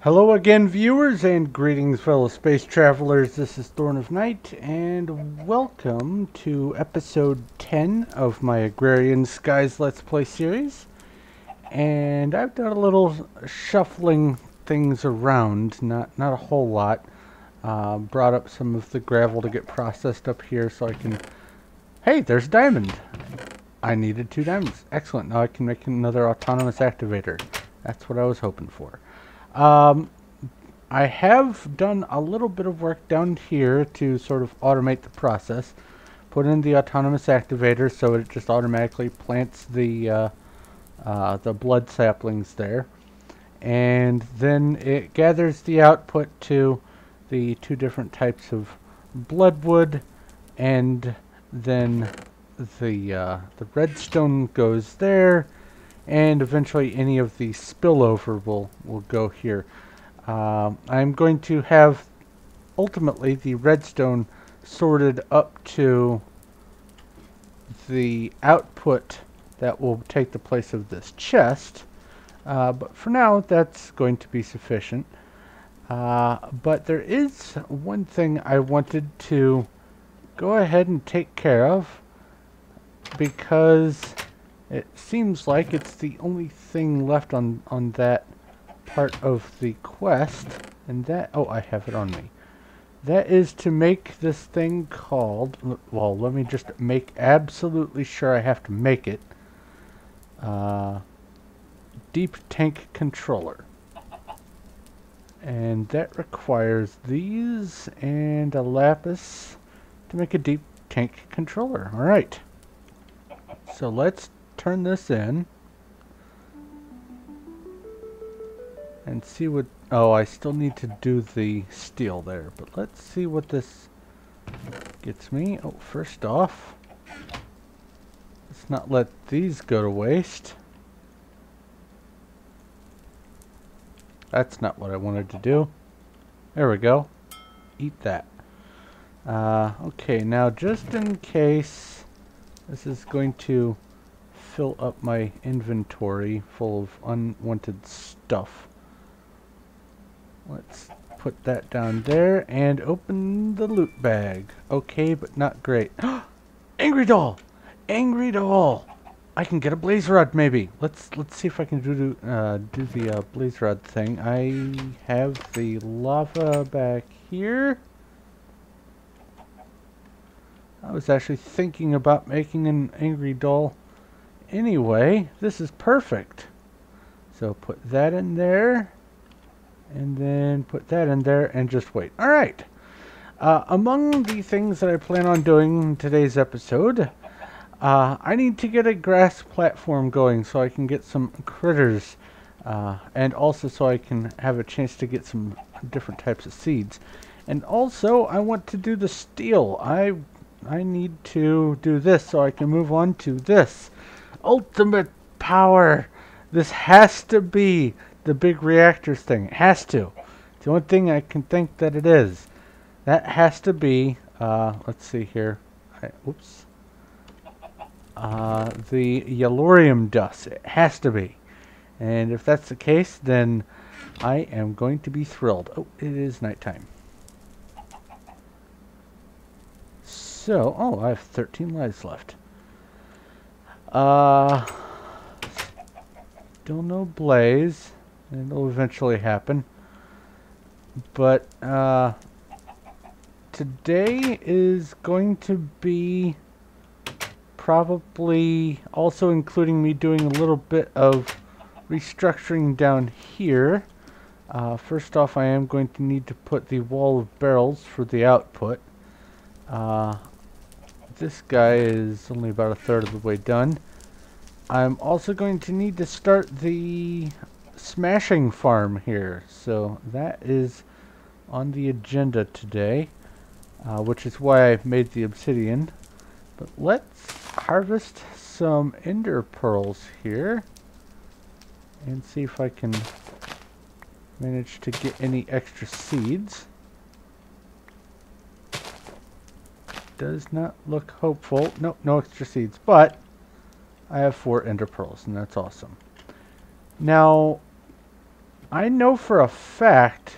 Hello again, viewers, and greetings, fellow space travelers. This is Thorn of Night, and welcome to episode 10 of my Agrarian Skies Let's Play series. And I've done a little shuffling things around, not a whole lot. Brought up some of the gravel to get processed up here so I can... Hey, there's a diamond! I needed 2 diamonds. Excellent, now I can make another autonomous activator. That's what I was hoping for. I have done a little bit of work down here to sort of automate the process. Put in the autonomous activator so it just automatically plants the blood saplings there. And then it gathers the output to the 2 different types of bloodwood, and then the redstone goes there, and eventually any of the spillover will go here. I'm going to have ultimately the redstone sorted up to the output that will take the place of this chest, but for now that's going to be sufficient. But there is one thing I wanted to go ahead and take care of, because it seems like it's the only thing left on that part of the quest, and that... oh, I have it on me. That is to make this thing called... well, let me just make absolutely sure I have to make it. Deep Tank Controller. And that requires these and a lapis to make a Deep Tank Controller. Alright. So let's turn this in and see what... oh, I still need to do the steel there, but let's see what this gets me. Oh, first off, let's not let these go to waste. That's not what I wanted to do. There we go. Eat that. Okay, now just in case this is going to fill up my inventory full of unwanted stuff, let's put that down there and open the loot bag. Okay, but not great. Angry doll! Angry doll! I can get a blaze rod, maybe. Let's see if I can do the blaze rod thing. I have the lava back here. I was actually thinking about making an angry doll anyway. This is perfect. So put that in there, and then put that in there, and just wait. Alright. Among the things that I plan on doing in today's episode, I need to get a grass platform going so I can get some critters, and also so I can have a chance to get some different types of seeds. And also, I want to do the steel. I need to do this so I can move on to this. Ultimate power! This has to be the big reactors thing. It has to. It's the only thing I can think that it is. That has to be, let's see here. Oops. The yellorium dust. It has to be. And if that's the case, then I am going to be thrilled. Oh, it is nighttime. So, oh, I have 13 lives left. Still no blaze. It'll eventually happen. But, today is going to be probably also including me doing a little bit of restructuring down here. First off, I am going to need to put the wall of barrels for the output. This guy is only about a third of the way done. I'm also going to need to start the smashing farm here, so that is on the agenda today, which is why I made the obsidian. But let's harvest some ender pearls here and see if I can manage to get any extra seeds. Does not look hopeful. Nope, no extra seeds, but I have 4 ender pearls, and that's awesome. Now, I know for a fact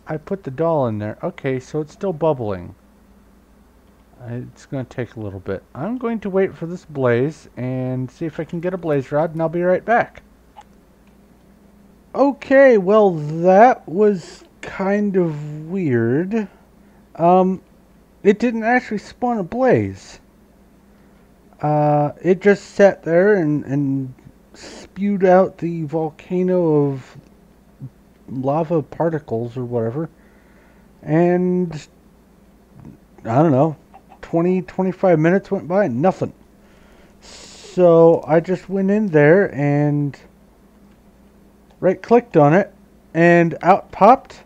I put the doll in there. Okay, so it's still bubbling. It's going to take a little bit. I'm going to wait for this blaze and see if I can get a blaze rod, and I'll be right back. Okay, well, that was kind of weird. It didn't actually spawn a blaze. It just sat there and spewed out the volcano of lava particles or whatever. And I don't know, 20-25 minutes went by and nothing. So I just went in there and right clicked on it and out popped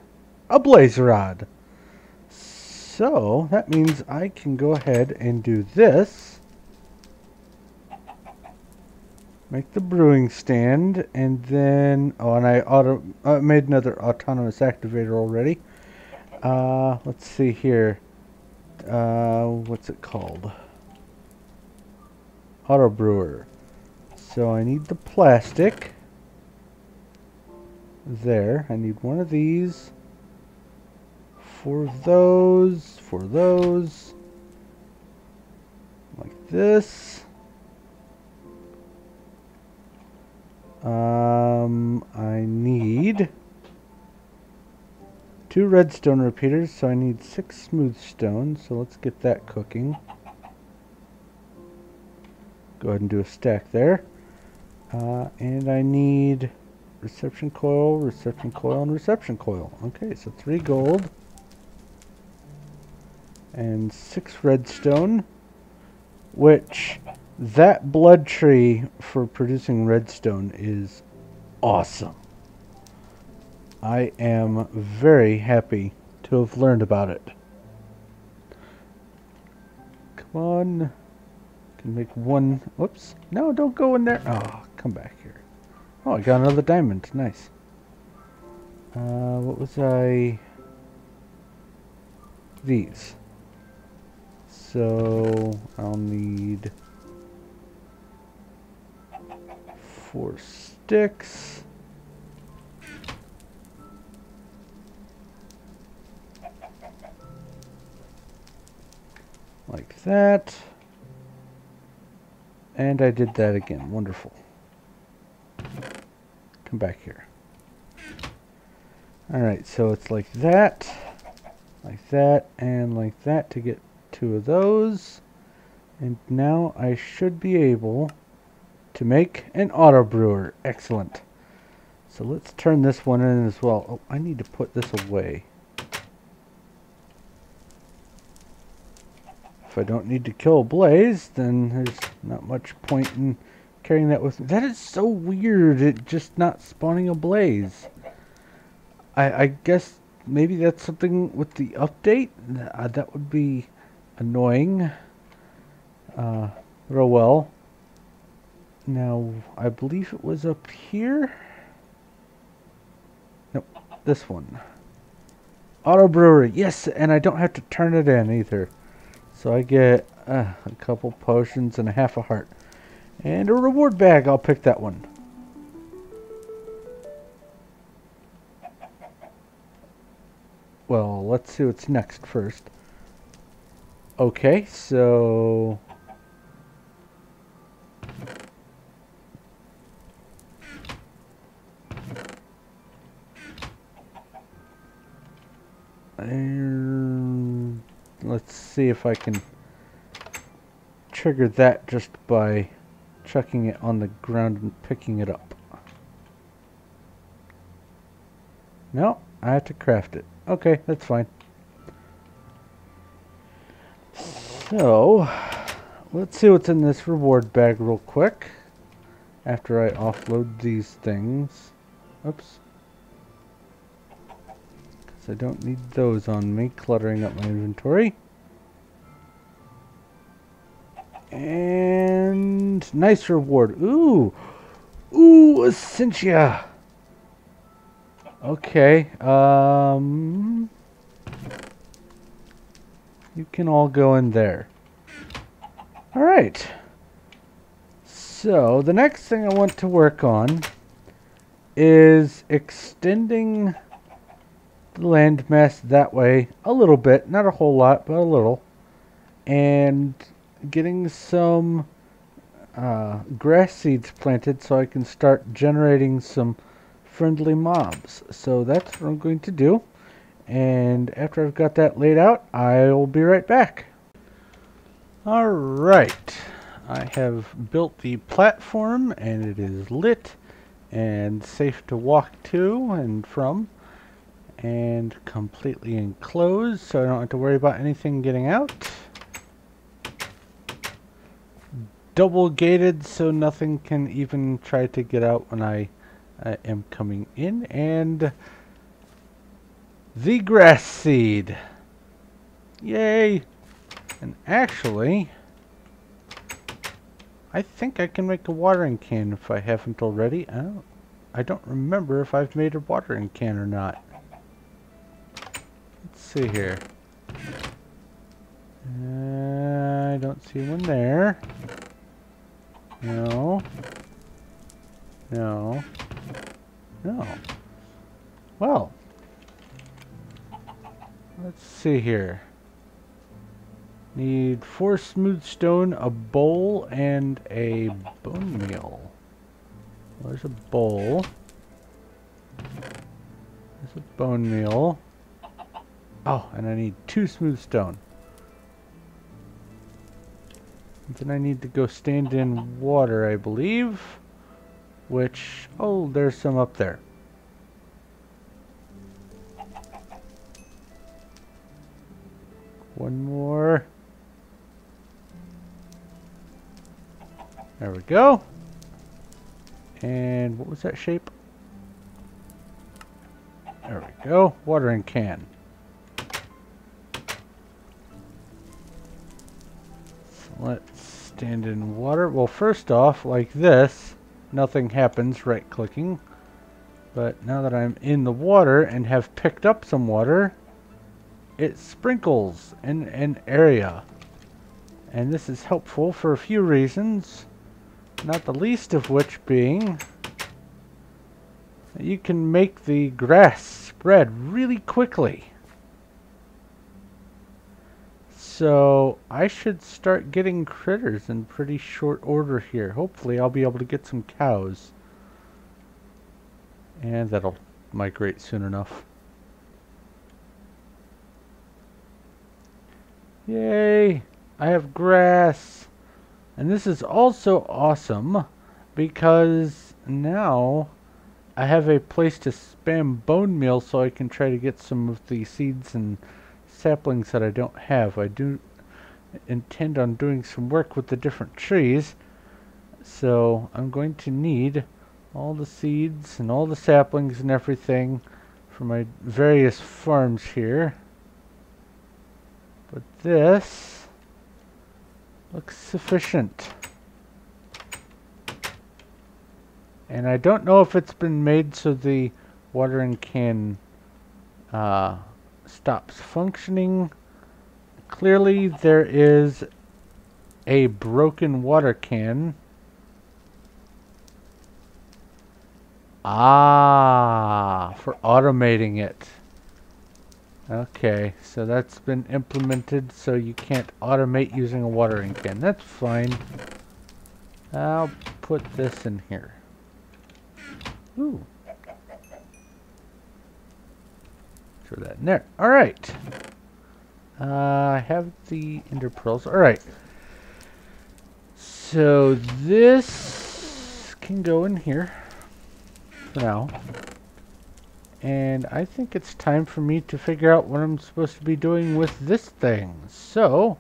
a blaze rod. So that means I can go ahead and do this. Make the brewing stand, and then and I made another autonomous activator already. Let's see here. What's it called? Auto brewer. So I need the plastic. There, I need one of these. For those. Like this. I need 2 redstone repeaters, so I need 6 smooth stone, so let's get that cooking. Go ahead and do a stack there. And I need reception coil, and reception coil. Okay, so 3 gold and 6 redstone, which that blood tree for producing redstone is awesome. I am very happy to have learned about it. Come on. Can make one. Whoops. No, don't go in there. Oh, come back here. Oh, I got another diamond. Nice. What was I? These. So I'll need 4 sticks. Like that. And I did that again. Wonderful. Come back here. Alright, so it's like that, and like that to get 2 of those. And now I should be able to make an auto brewer. Excellent. So let's turn this one in as well. Oh, I need to put this away. If I don't need to kill a blaze, then there's not much point in carrying that with me. That is so weird, it just not spawning a blaze. I guess maybe that's something with the update. That would be annoying. Oh well. Now, I believe it was up here. Nope, this one. Auto brewery, yes, and I don't have to turn it in either. So I get a couple potions and a half a heart. And a reward bag, I'll pick that one. Well, let's see what's next first. Okay, so... let's see if I can trigger that just by chucking it on the ground and picking it up. No, I have to craft it. Okay, that's fine. So, let's see what's in this reward bag real quick after I offload these things. Oops. Because I don't need those on me, cluttering up my inventory. And nice reward. Ooh! Ooh, Essentia! Okay, you can all go in there. Alright. So the next thing I want to work on is extending the landmass that way a little bit, not a whole lot, but a little, and getting some grass seeds planted so I can start generating some friendly mobs. So that's what I'm going to do, and after I've got that laid out, I'll be right back. Alright, I have built the platform and it is lit and safe to walk to and from, and completely enclosed so I don't have to worry about anything getting out. Double gated so nothing can even try to get out when I am coming in. And the grass seed, yay! And actually, I think I can make a watering can if I haven't already. I don't remember if I've made a watering can or not. Let's see here. I don't see one there. No. No. No. Well. Let's see here. Need 4 smooth stone, a bowl, and a bone meal. There's a bowl. There's a bone meal. Oh, and I need 2 smooth stone. And then I need to go stand in water, I believe. Which, oh, there's some up there. One more. There we go. And what was that shape? There we go. Watering can. So let's stand in water. Well, first off, like this, nothing happens right clicking. But now that I'm in the water and have picked up some water, it sprinkles in an area. And this is helpful for a few reasons. Not the least of which being that you can make the grass spread really quickly. So I should start getting critters in pretty short order here. Hopefully I'll be able to get some cows. And that'll migrate soon enough. Yay! I have grass. And this is also awesome because now I have a place to spam bone meal so I can try to get some of the seeds and saplings that I don't have. I do intend on doing some work with the different trees, so I'm going to need all the seeds and all the saplings and everything for my various farms here. But this looks sufficient. And I don't know if it's been made so the watering can stops functioning. Clearly there is a broken water can. Ah, for automating it. Okay, so that's been implemented so you can't automate using a watering can. That's fine. I'll put this in here. Ooh. Throw that in there. Alright. I have the ender pearls. Alright. So this can go in here for now. And I think it's time for me to figure out what I'm supposed to be doing with this thing. So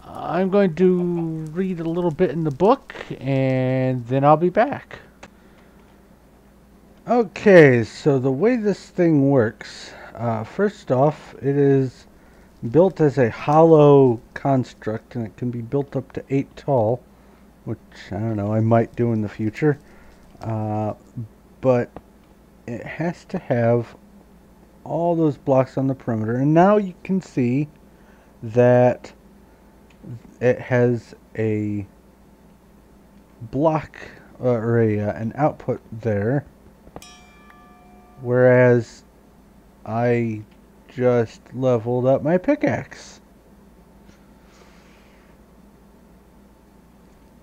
I'm going to read a little bit in the book and then I'll be back. Okay, so the way this thing works, first off, it is built as a hollow construct and it can be built up to 8 tall, which I don't know, I might do in the future. But it has to have all those blocks on the perimeter, and now you can see that it has a block or an output there, whereas I just leveled up my pickaxe.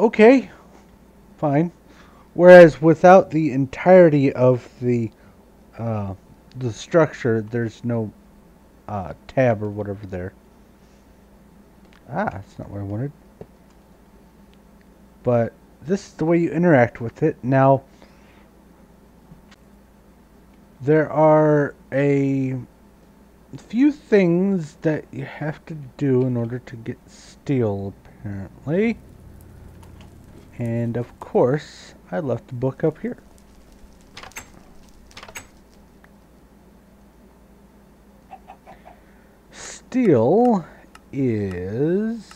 Okay, fine. Whereas without the entirety of the structure, there's no tab or whatever there. Ah, that's not what I wanted. But this is the way you interact with it. Now, there are a few things that you have to do in order to get steel, apparently. And of course, I left the book up here. Steel is...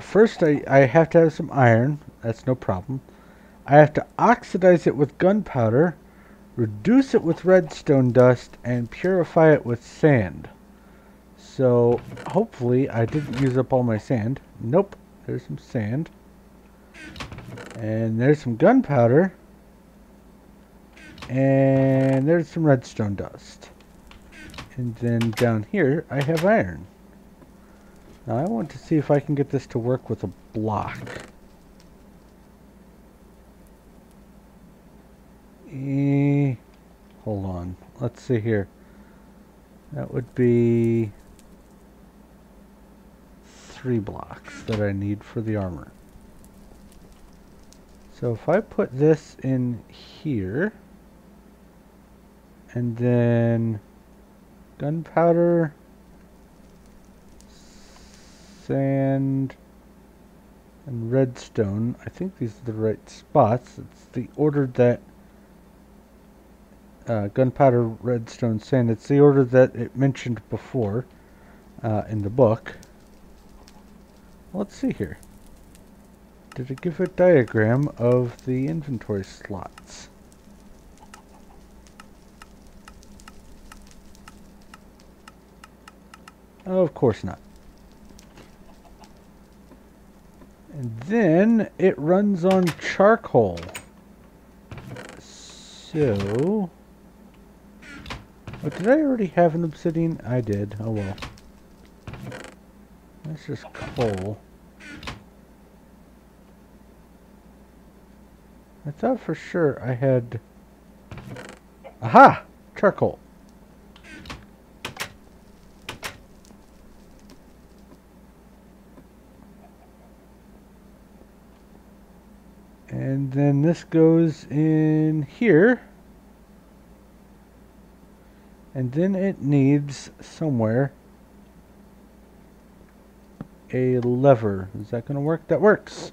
first, I have to have some iron. That's no problem. I have to oxidize it with gunpowder, reduce it with redstone dust, and purify it with sand. So, hopefully, I didn't use up all my sand. Nope, there's some sand. And there's some gunpowder. And there's some redstone dust. And then down here, I have iron. Now, I want to see if I can get this to work with a block. Hold on. Let's see here. That would be 3 blocks that I need for the armor. So if I put this in here, and then gunpowder, sand, and redstone, I think these are the right spots. It's the order that gunpowder, redstone, sand. It's the order that it mentioned before in the book. Let's see here. Did it give a diagram of the inventory slots? Oh, of course not. And then it runs on charcoal. So... but did I already have an obsidian? I did. Oh well. That's just coal. I thought for sure I had... aha! Charcoal. And then this goes in here. And then it needs somewhere a lever. Is that going to work? That works.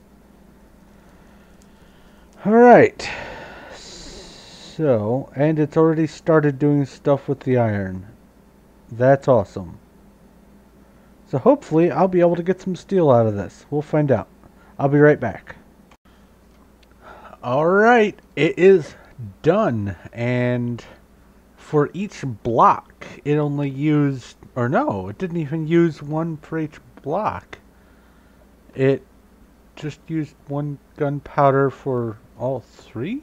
Alright. So, and it's already started doing stuff with the iron. That's awesome. So hopefully I'll be able to get some steel out of this. We'll find out. I'll be right back. Alright, it is done. And for each block, it only used, or no, it didn't even use one for each block. It just used 1 gunpowder for all 3?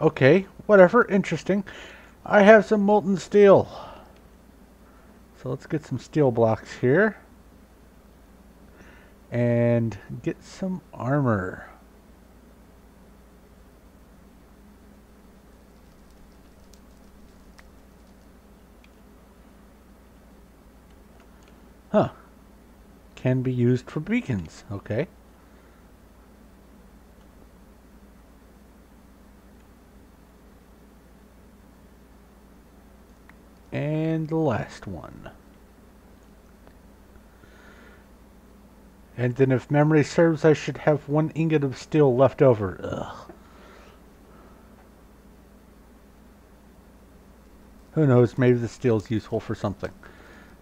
Okay, whatever, interesting. I have some molten steel. So let's get some steel blocks here. And get some armor. Huh. Can be used for beacons. Okay. And the last one. And then if memory serves, I should have 1 ingot of steel left over. Ugh. Who knows, maybe the steel is useful for something.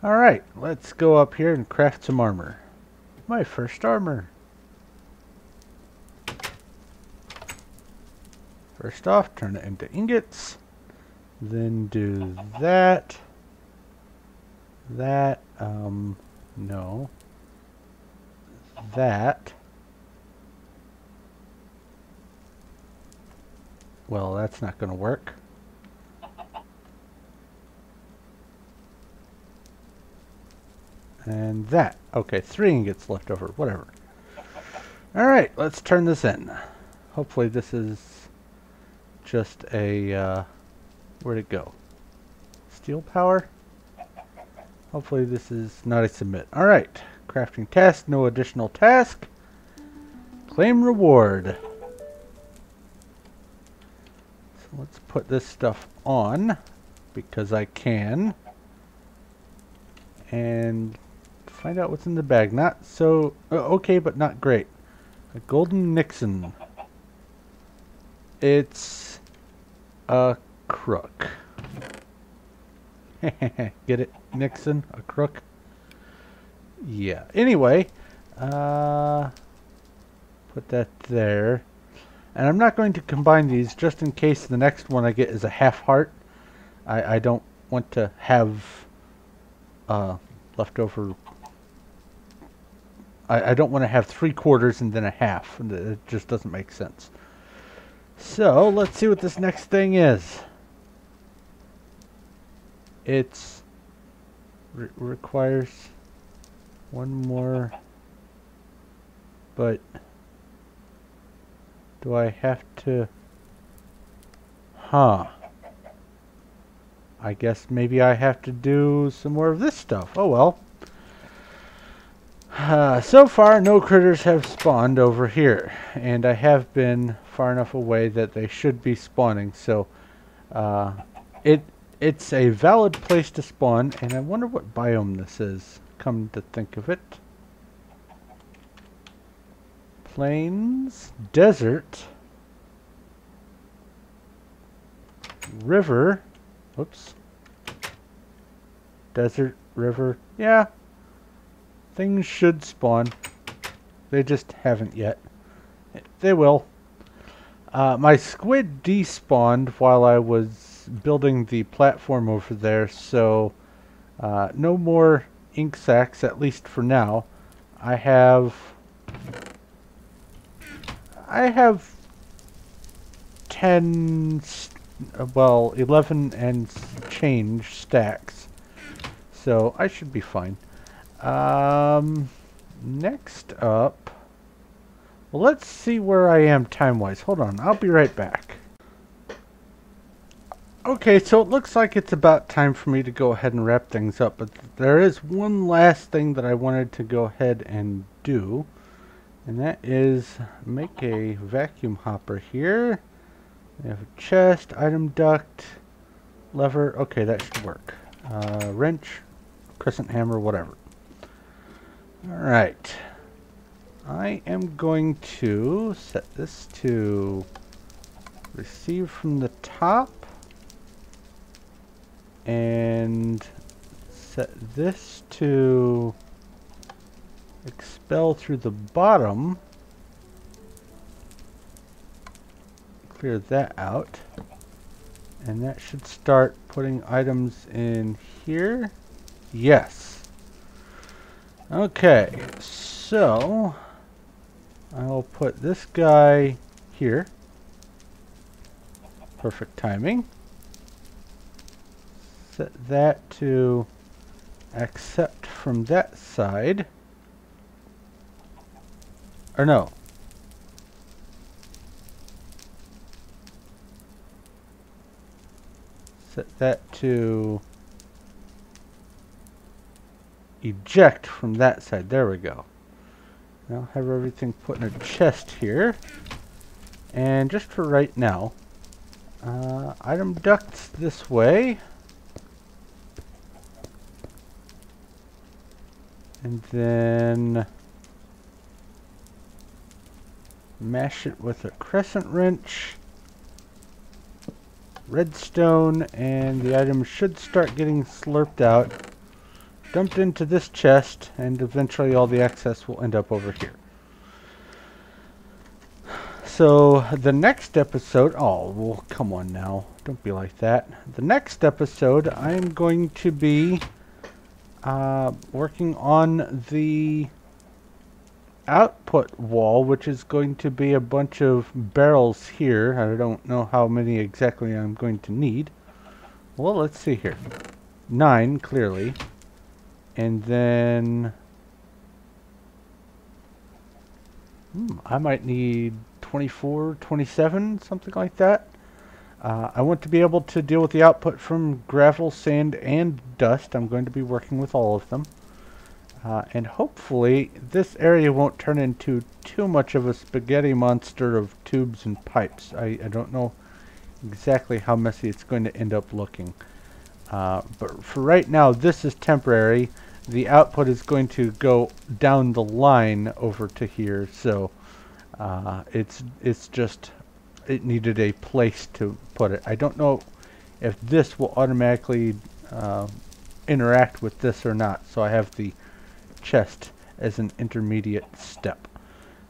Alright, let's go up here and craft some armor. My first armor. First off, turn it into ingots. Then do that. No. that. Well, that's not going to work. And that. Okay, 3 ingots left over. Whatever. Alright, let's turn this in. Hopefully this is just a... where'd it go? Steel power? Hopefully this is not a submit. Alright. Crafting task. No additional task. Claim reward. So let's put this stuff on. Because I can. And... find out what's in the bag. Not so okay, but not great. A golden Nixon. It's a crook. Get it? Nixon? A crook? Yeah. Anyway, put that there. And I'm not going to combine these just in case the next one I get is a half heart. I don't want to have leftover. I don't want to have 3/4 and then a half. It just doesn't make sense. So, let's see what this next thing is. It's requires one more, but do I have to? Huh. I guess maybe I have to do some more of this stuff. Oh well. So far, no critters have spawned over here, and I have been far enough away that they should be spawning. So, it's a valid place to spawn, and I wonder what biome this is. Come to think of it, plains, desert, river. Oops. Desert, river. Yeah. Things should spawn. They just haven't yet. They will. My squid despawned while I was building the platform over there, so no more ink sacs, at least for now. I have 10, well, 11 and change stacks, so I should be fine. Next up, well, let's see where I am time-wise. Hold on, I'll be right back. Okay, so it looks like it's about time for me to go ahead and wrap things up, but there is one last thing that I wanted to go ahead and do, and that is make a vacuum hopper here. We have a chest, item duct, lever. Okay, that should work. Wrench, crescent hammer, whatever. Alright, I am going to set this to receive from the top and set this to expel through the bottom. Clear that out, and that should start putting items in here. Yes. Okay, so I'll put this guy here. Perfect timing. Set that to accept from that side. Or no. Set that to eject from that side. There we go. Now have everything put in a chest here. And just for right now, item ducts this way. And then mash it with a crescent wrench. Redstone, and the items should start getting slurped out. Dumped into this chest, and eventually all the excess will end up over here. So, the next episode... Oh, well, come on now. Don't be like that. The next episode, I'm going to be working on the output wall, which is going to be a bunch of barrels here. I don't know how many exactly I'm going to need. Well, let's see here. 9, clearly. And then... I might need 24, 27, something like that. I want to be able to deal with the output from gravel, sand, and dust. I'm going to be working with all of them. And hopefully this area won't turn into too much of a spaghetti monster of tubes and pipes. I don't know exactly how messy it's going to end up looking. But for right now, this is temporary. The output is going to go down the line over to here, so it's just, it needed a place to put it. I don't know if this will automatically interact with this or not, so I have the chest as an intermediate step.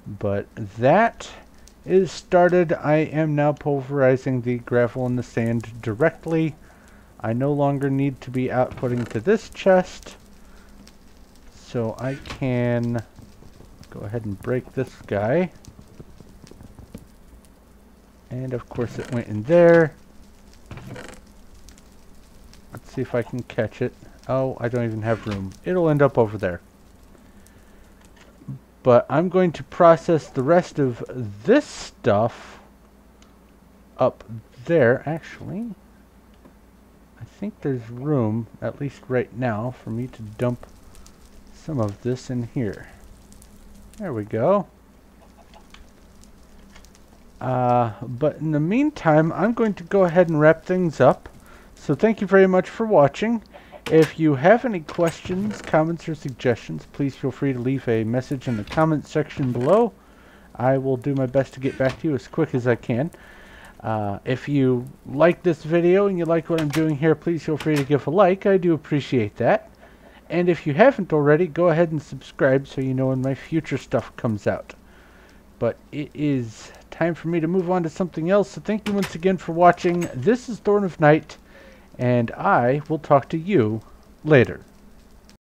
But that is started. I am now pulverizing the gravel and the sand directly. I no longer need to be outputting to this chest, so I can go ahead and break this guy. And of course it went in there. Let's see if I can catch it. Oh, I don't even have room. It'll end up over there. But I'm going to process the rest of this stuff up there. Actually, I think there's room, at least right now, for me to dump some of this in here. There we go. But in the meantime, I'm going to go ahead and wrap things up. So thank you very much for watching. If you have any questions, comments, or suggestions, please feel free to leave a message in the comments section below. I will do my best to get back to you as quick as I can. If you like this video and you like what I'm doing here, please feel free to give a like. I do appreciate that. And if you haven't already, go ahead and subscribe so you know when my future stuff comes out. But it is time for me to move on to something else. So thank you once again for watching. This is Thorn of Night, and I will talk to you later.